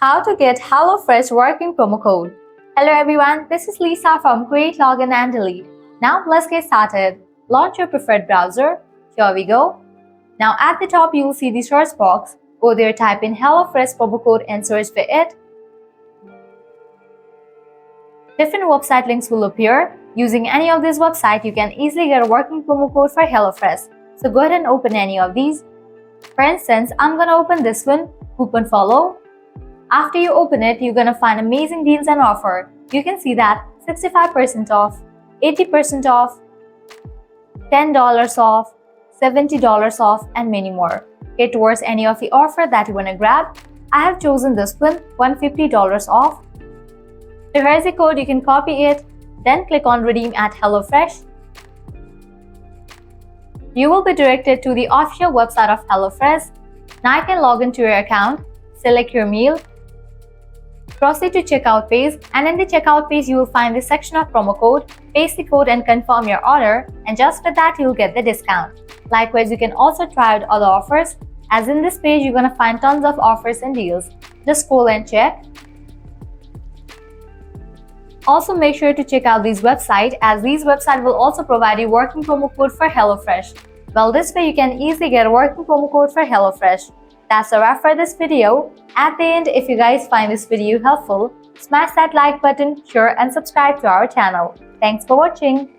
How to get HelloFresh working promo code. Hello everyone, this is Lisa from Create, Login and Delete. Now let's get started. Launch your preferred browser. Here we go. Now at the top you will see the search box. Go there, type in HelloFresh promo code and search for it. Different website links will appear. Using any of these websites, you can easily get a working promo code for HelloFresh. So go ahead and open any of these. For instance, I'm gonna open this one, CouponFollow. After you open it, you're gonna find amazing deals and offer. You can see that 65% off, 80% off, $10 off, $70 off, and many more. Head towards any of the offer that you wanna grab. I have chosen this one, $150 off. So here's the code, you can copy it, then click on Redeem at HelloFresh. You will be directed to the official website of HelloFresh. Now you can log into your account, select your meal, proceed to checkout page, and in the checkout page you will find the section of promo code. Paste the code and confirm your order, and just for that you'll get the discount. Likewise, you can also try out other offers, as in this page you're gonna find tons of offers and deals. Just scroll and check. Also make sure to check out these websites, as these websites will also provide you working promo code for HelloFresh. Well, this way you can easily get a working promo code for HelloFresh. That's a wrap for this video. At the end, if you guys find this video helpful, smash that like button, share and subscribe to our channel. Thanks for watching.